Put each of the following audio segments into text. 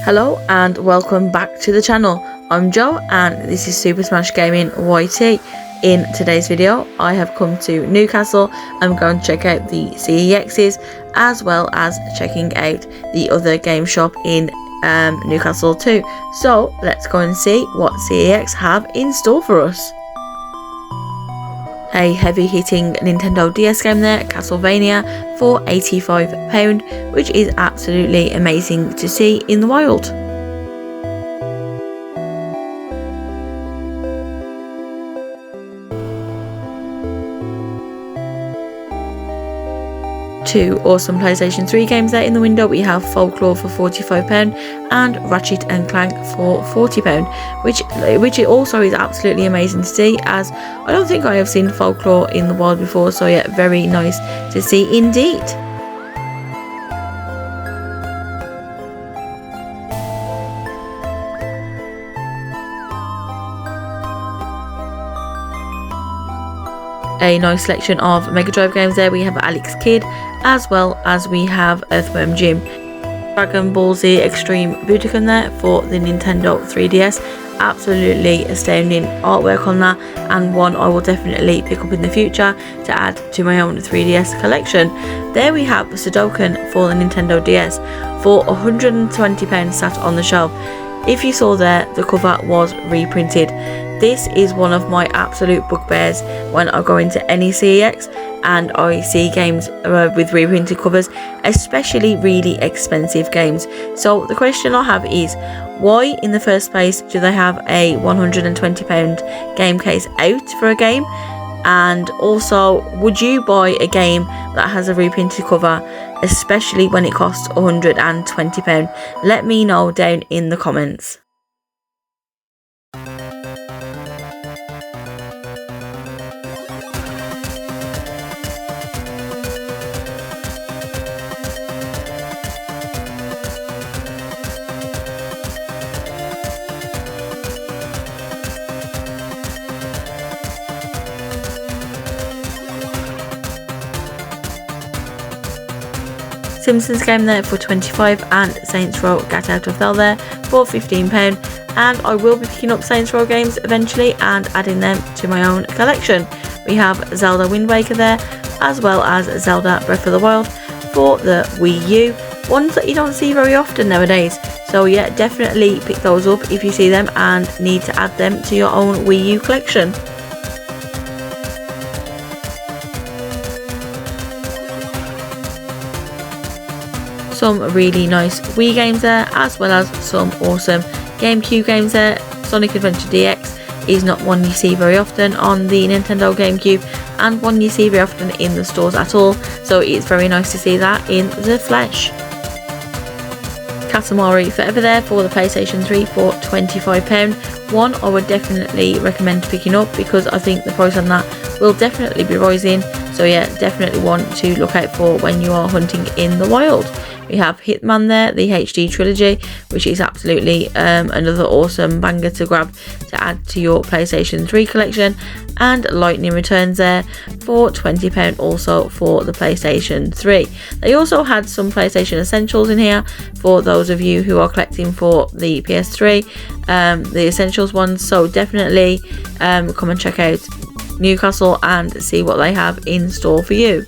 Hello and welcome back to the channel. I'm Joe and this is Super Smash Gaming YT. In today's video I have come to Newcastle. I'm going to check out the CEXs as well as checking out the other game shop in Newcastle too. So let's go and see what CEX have in store for us. A heavy hitting Nintendo DS game there, Castlevania, for £85, which is absolutely amazing to see in the wild. Two awesome PlayStation 3 games there in the window. We have Folklore for £45 and Ratchet and Clank for £40, which also is absolutely amazing to see, as I don't think I have seen Folklore in the wild before, so yeah, very nice to see indeed. A nice selection of Mega Drive games there. We have Alex Kidd as well as we have Earthworm Jim. Dragon Ball Z Extreme Budokan there for the Nintendo 3DS. Absolutely astounding artwork on that, and one I will definitely pick up in the future to add to my own 3DS collection. There we have Sudoku for the Nintendo DS for £120 sat on the shelf. If you saw there, the cover was reprinted. This is one of my absolute bugbears when I go into any CEX and I see games with reprinted covers, especially really expensive games. So the question I have is, why in the first place do they have a £120 game case out for a game? And also, would you buy a game that has a reprinted cover, especially when it costs £120? Let me know down in the comments. Simpsons game there for £25 and Saints Row Get Out of Hell there for £15, and I will be picking up Saints Row games eventually and adding them to my own collection. We have Zelda Wind Waker there as well as Zelda Breath of the Wild for the Wii U, ones that you don't see very often nowadays. So yeah, definitely pick those up if you see them and need to add them to your own Wii U collection. Some really nice Wii games there, as well as some awesome GameCube games there. Sonic Adventure DX is not one you see very often on the Nintendo GameCube, and one you see very often in the stores at all, so it's very nice to see that in the flesh. Katamari Forever there for the PlayStation 3 for £25. One I would definitely recommend picking up because I think the price on that will definitely be rising, so yeah, definitely one to look out for when you are hunting in the wild. We have Hitman there, the HD trilogy, which is absolutely another awesome banger to grab to add to your PlayStation 3 collection. And Lightning Returns there for £20 also for the PlayStation 3. They also had some PlayStation Essentials in here for those of you who are collecting for the PS3, the Essentials ones, so definitely come and check out Newcastle and see what they have in store for you.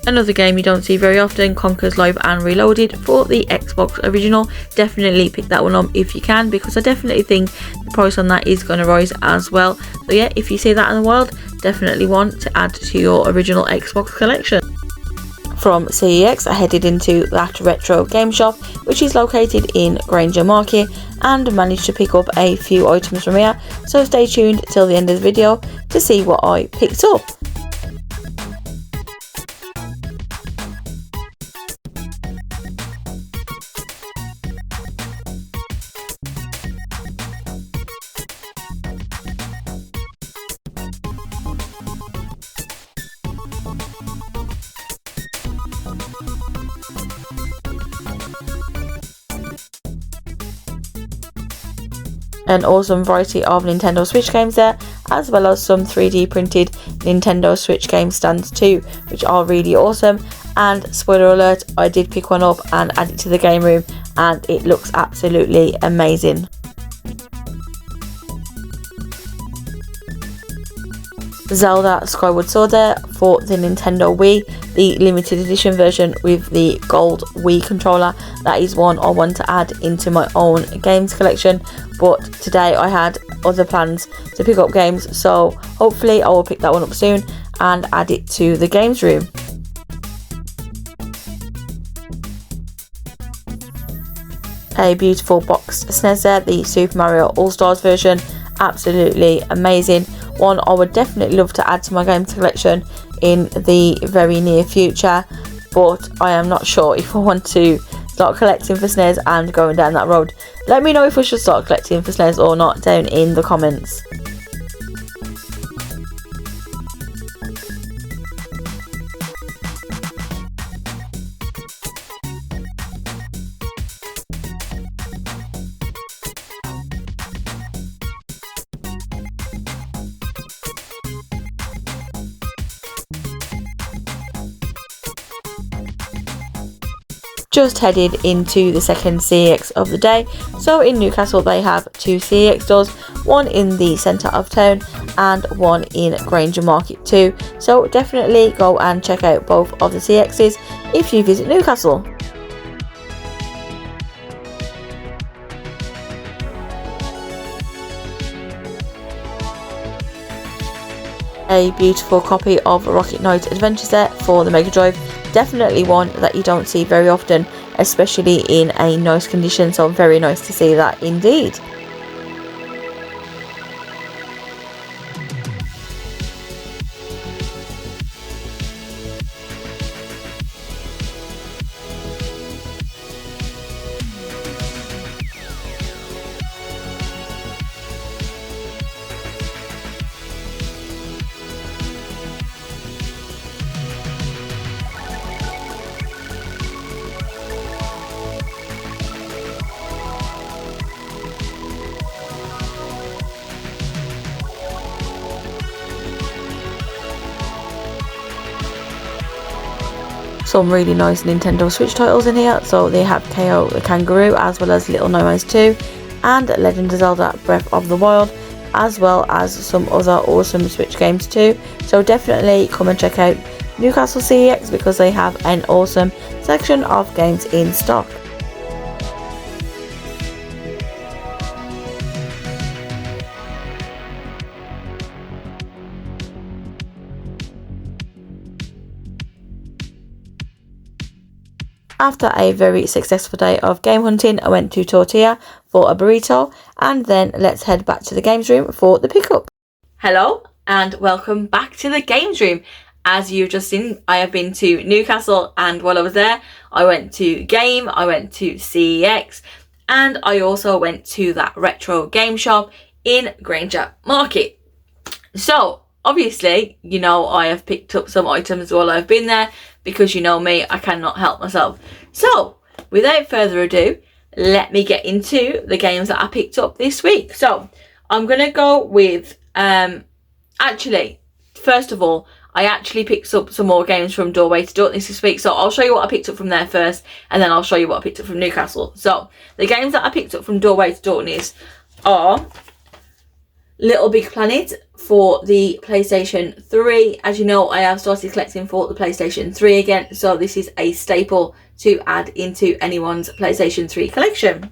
Another game you don't see very often, Conker's Live and Reloaded for the Xbox original. Definitely pick that one up if you can, because I definitely think the price on that is going to rise as well. So yeah, if you see that in the wild, definitely want to add to your original Xbox collection. From CEX, I headed into that retro game shop, which is located in Granger Market, and managed to pick up a few items from here. So stay tuned till the end of the video to see what I picked up. an awesome variety of Nintendo Switch games there, as well as some 3D printed Nintendo Switch game stands too, which are really awesome. And spoiler alert, I did pick one up and add it to the game room, and it looks absolutely amazing. Zelda Skyward Sword there for the Nintendo Wii, the limited edition version with the gold Wii controller. That is one I want to add into my own games collection, but today I had other plans to pick up games, so hopefully I will pick that one up soon and add it to the games room. A beautiful boxed SNES there, the Super Mario All-Stars version, absolutely amazing. One I would definitely love to add to my games collection in the very near future, but I am not sure if I want to start collecting for SNES and going down that road. Let me know if I should start collecting for SNES or not down in the comments. Just headed into the second CEX of the day. So in Newcastle they have 2 CEX stores, one in the centre of town and one in Granger Market too. So definitely go and check out both of the CEXs if you visit Newcastle. A beautiful copy of Rocket Knight Adventures there for the Mega Drive. Definitely one that you don't see very often, especially in a nice condition, so very nice to see that indeed. Some really nice Nintendo Switch titles in here. So they have KO the Kangaroo, as well as Little Nightmares 2 and Legend of Zelda Breath of the Wild, as well as some other awesome Switch games too. So definitely come and check out Newcastle CEX because they have an awesome section of games in stock. After a very successful day of game hunting, I went to Tortilla for a burrito, and then let's head back to the games room for the pickup. Hello and welcome back to the games room. As you've just seen, I have been to Newcastle, and while I was there I went to Game, I went to CEX, and I also went to that retro game shop in Granger Market. So obviously, you know, I have picked up some items while I've been there, because you know me, I cannot help myself. So without further ado, let me get into the games that I picked up this week. So I'm going to go with, actually, first of all, I actually picked up some more games from Doorway to Darkness this week. So I'll show you what I picked up from there first, and then I'll show you what I picked up from Newcastle. So the games that I picked up from Doorway to Darkness are Little Big Planet for the PlayStation 3. As you know, I have started collecting for the PlayStation 3 again, so this is a staple to add into anyone's PlayStation 3 collection.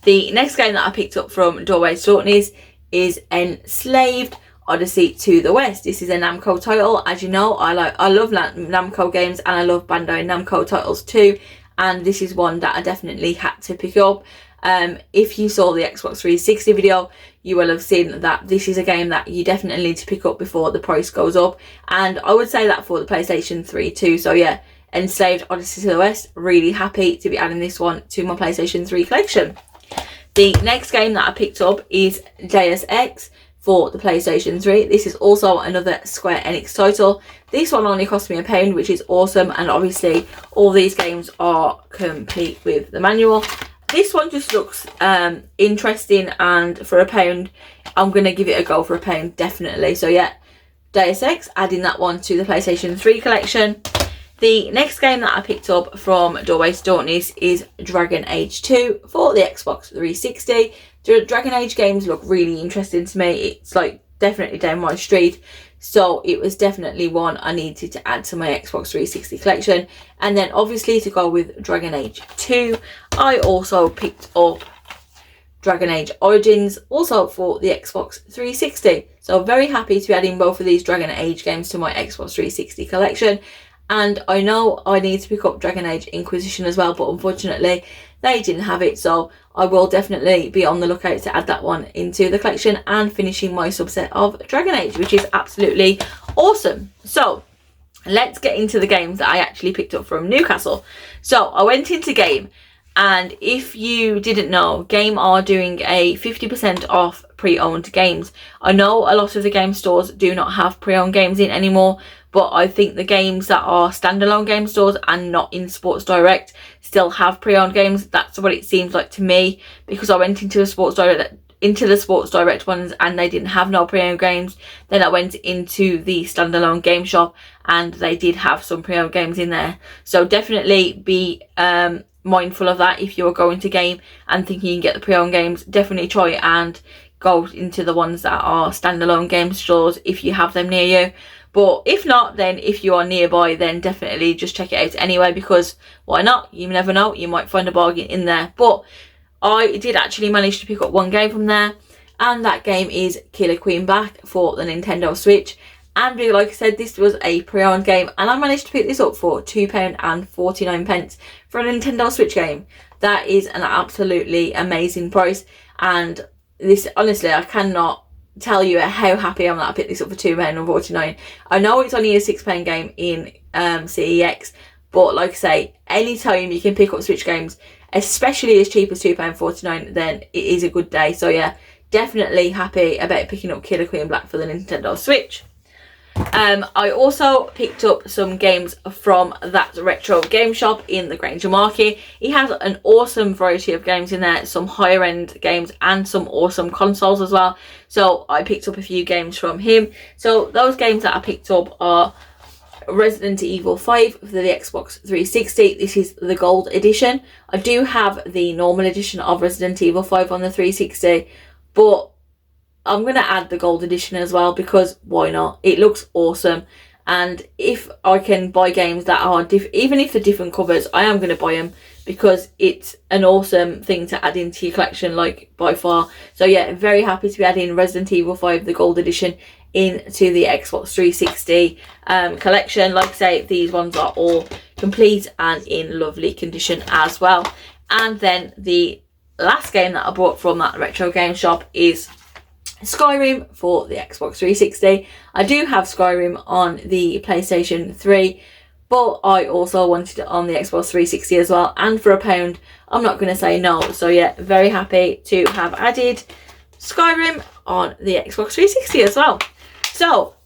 The next game that I picked up from Doorway to Darkness is Enslaved Odyssey to the West. This is a Namco title. As you know, I love Namco games, and I love Bandai Namco titles too, and this is one that I definitely had to pick up. If you saw the Xbox 360 video, you will have seen that this is a game that you definitely need to pick up before the price goes up, and I would say that for the PlayStation 3 too. So yeah, Enslaved Odyssey to the West, really happy to be adding this one to my PlayStation 3 collection. The next game that I picked up is Deus Ex for the PlayStation 3. This is also another Square Enix title. This one only cost me £1, which is awesome, and obviously all these games are complete with the manual. this one just looks interesting, and for £1 I'm going to give it a go for £1 definitely. So yeah, Deus Ex, adding that one to the PlayStation 3 collection. The next game that I picked up from Doorways to Darkness is Dragon Age 2 for the Xbox 360. The Dragon Age games look really interesting to me. It's like definitely down my street. So it was definitely one I needed to add to my Xbox 360 collection. And then obviously to go with Dragon Age 2, I also picked up Dragon Age Origins, also for the Xbox 360. So very happy to be adding both of these Dragon Age games to my Xbox 360 collection. And I know I need to pick up Dragon Age Inquisition as well, but unfortunately they didn't have it, so I will definitely be on the lookout to add that one into the collection and finishing my subset of Dragon Age, which is absolutely awesome. So let's get into the games that I actually picked up from Newcastle. So I went into Game, and if you didn't know, Game are doing a 50% off pre-owned games. I know a lot of the game stores do not have pre-owned games in anymore, but I think the games that are standalone game stores and not in Sports Direct still have pre-owned games. That's what it seems like to me, because I went into the Sports Direct ones and they didn't have no pre-owned games. Then I went into the standalone game shop and they did have some pre-owned games in there. So definitely be mindful of that. If you're going to Game and thinking you can get the pre-owned games, definitely try and go into the ones that are standalone game stores if you have them near you. But if not, then if you are nearby, then definitely just check it out anyway, because why not? You never know, you might find a bargain in there. But I did actually manage to pick up one game from there, and that game is Killer Queen Black for the Nintendo Switch. And like I said, this was a pre-owned game, and I managed to pick this up for £2.49 for a Nintendo Switch game. That is an absolutely amazing price, and this, honestly, I cannot tell you how happy I am that I picked this up for £2.49. I know it's only a £6 game in CEX, but like I say, anytime you can pick up Switch games, especially as cheap as £2.49, then it is a good day. So yeah, definitely happy about picking up Killer Queen Black for the Nintendo Switch. I also picked up some games from that retro game shop in the Granger Market. He has an awesome variety of games in there, some higher end games and some awesome consoles as well. So I picked up a few games from him. So those games that I picked up are Resident Evil 5 for the Xbox 360. This is the gold edition. I do have the normal edition of Resident Evil 5 on the 360, but I'm going to add the gold edition as well, because why not? It looks awesome. And if I can buy games that are even if they're different covers, I am going to buy them, because it's an awesome thing to add into your collection, like, by far. So yeah, very happy to be adding Resident Evil 5 the gold edition into the Xbox 360 collection. Like I say, these ones are all complete and in lovely condition as well. And then the last game that I bought from that retro game shop is Skyrim for the Xbox 360. I do have Skyrim on the PlayStation 3, but I also wanted it on the Xbox 360 as well, and for £1 I'm not going to say no. So yeah, very happy to have added Skyrim on the Xbox 360 as well. So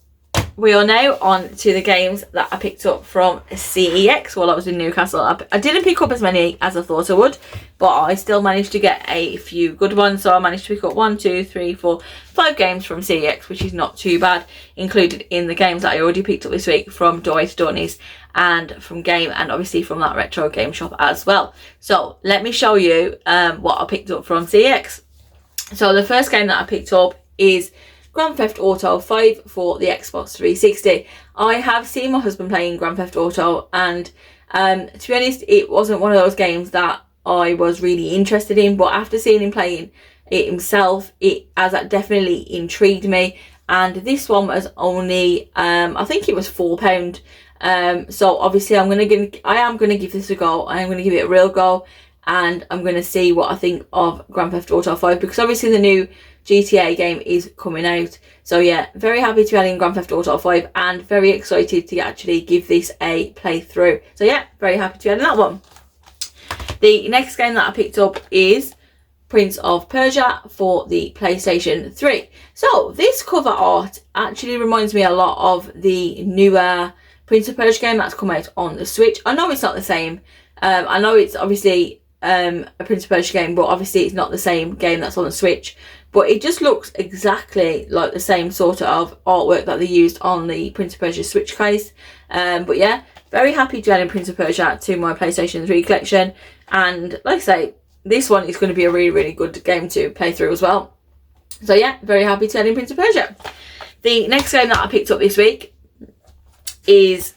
we are now on to the games that I picked up from CEX while I was in Newcastle. I didn't pick up as many as I thought I would, but I still managed to get a few good ones. So I managed to pick up 1, 2, 3, 4, 5 games from CEX, which is not too bad, included in the games that I already picked up this week from Doorways to Darkness and from Game, and obviously from that retro game shop as well. So let me show you what I picked up from CEX. So the first game that I picked up is Grand Theft Auto 5 for the Xbox 360. I have seen my husband playing Grand Theft Auto, and to be honest, it wasn't one of those games that I was really interested in, but after seeing him playing it himself, it has definitely intrigued me. And this one was only I think it was £4. So obviously I am gonna give this a go. I am gonna give it a real go, and I'm gonna see what I think of Grand Theft Auto 5, because obviously the new GTA game is coming out. So yeah, very happy to be adding Grand Theft Auto 5 and very excited to actually give this a playthrough. So yeah, very happy to be adding that one. The next game that I picked up is Prince of Persia for the PlayStation 3. So this cover art actually reminds me a lot of the newer Prince of Persia game that's come out on the Switch. I know it's not the same. I know it's obviously a Prince of Persia game, but obviously it's not the same game that's on the Switch. But it just looks exactly like the same sort of artwork that they used on the Prince of Persia Switch case. But yeah, very happy to add in Prince of Persia to my PlayStation 3 collection. And like I say, this one is going to be a really, really good game to play through as well. So yeah, very happy to add in Prince of Persia. The next game that I picked up this week is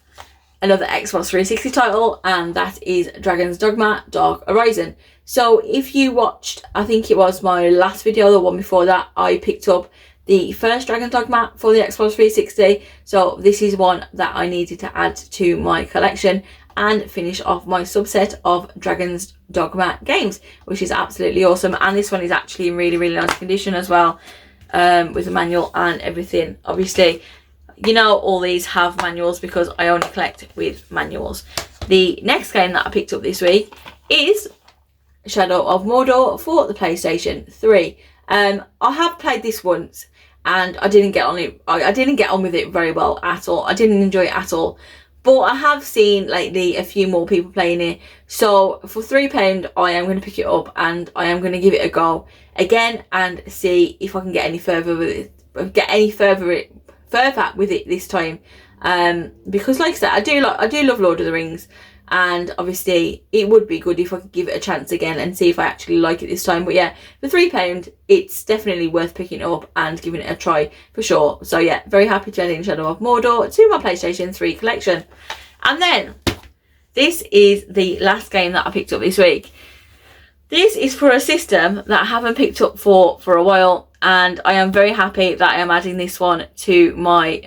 another Xbox 360 title, and that is Dragon's Dogma Dark Horizon. So if you watched, I think it was my last video, the one before that, I picked up the first Dragon's Dogma for the Xbox 360. So this is one that I needed to add to my collection and finish off my subset of Dragon's Dogma games, which is absolutely awesome. And this one is actually in really, really nice condition as well, with the manual and everything. Obviously, you know, all these have manuals because I only collect with manuals. The next game that I picked up this week is Shadow of Mordor for the PlayStation 3. I have played this once and I didn't get on it. I didn't get on with it very well at all. I didn't enjoy it at all. But I have seen lately a few more people playing it. So for £3, I am going to pick it up and I am going to give it a go again and see if I can get any further with it. Get any further with it this time. Because like I said, I do love Lord of the Rings. And obviously it would be good if I could give it a chance again and see if I actually like it this time. But yeah, for £3 it's definitely worth picking up and giving it a try for sure. So yeah, very happy to add in Shadow of Mordor to my PlayStation 3 collection. And then this is the last game that I picked up this week. This is for a system that I haven't picked up for a while, and I am very happy that I am adding this one to my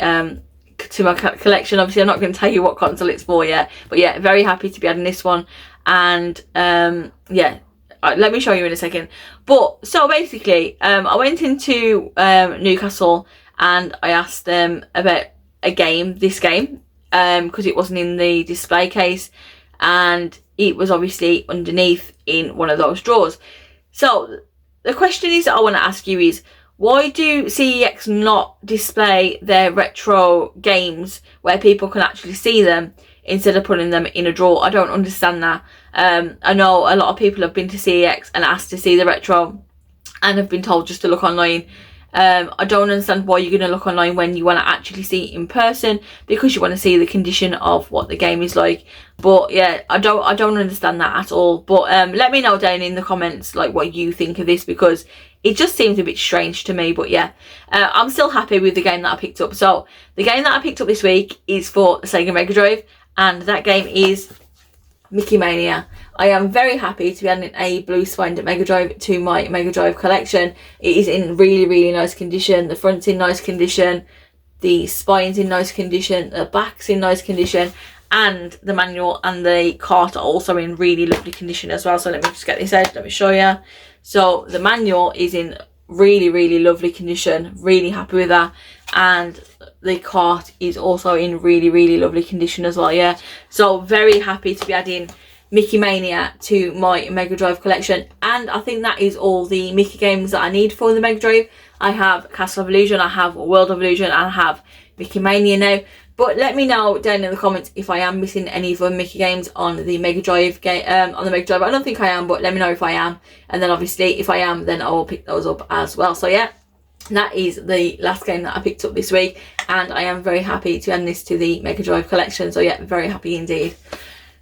collection. Obviously I'm not going to tell you what console it's for yet, but yeah, very happy to be adding this one. And yeah, let me show you in a second. But so basically I went into Newcastle and I asked them about this game because it wasn't in the display case and it was obviously underneath in one of those drawers. So the question is that I want to ask you is, why do CEX not display their retro games where people can actually see them instead of putting them in a drawer? I don't understand that. I know a lot of people have been to CEX and asked to see the retro and have been told just to look online. I don't understand why you're going to look online when you want to actually see it in person, because you want to see the condition of what the game is like. But yeah, I don't understand that at all. But let me know down in the comments like what you think of this, because it just seems a bit strange to me. But yeah, I'm still happy with the game that I picked up. So the game that I picked up this week is for Sega Mega Drive, and that game is Mickey Mania. I am very happy to be adding a blue spined Mega Drive to my Mega Drive collection. It is in really, really nice condition. The front's in nice condition, the spine's in nice condition, the back's in nice condition, and the manual and the cart are also in really lovely condition as well. So let me just get this out, let me show you. So the manual is in really, really lovely condition, really happy with that, and the cart is also in really, really lovely condition as well. Yeah, so very happy to be adding Mickey Mania to my Mega Drive collection. And I think that is all the Mickey games that I need for the Mega Drive. I have Castle of Illusion, I have World of Illusion, and I have Mickey Mania now. But let me know down in the comments if I am missing any of the Mickey games on the Mega Drive game. On the Mega Drive, I don't think I am, but let me know if I am. And then obviously if I am, then I will pick those up as well. So yeah, that is the last game that I picked up this week, and I am very happy to add this to the Mega Drive collection. So yeah, very happy indeed.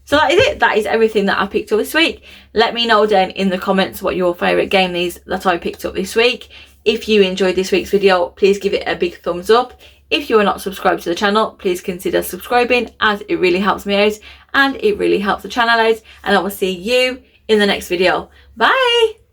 So that is it. That is everything that I picked up this week. Let me know down in the comments what your favourite game is that I picked up this week. If you enjoyed this week's video, please give it a big thumbs up. If you are not subscribed to the channel, please consider subscribing, as it really helps me out and it really helps the channel out. And I will see you in the next video. Bye!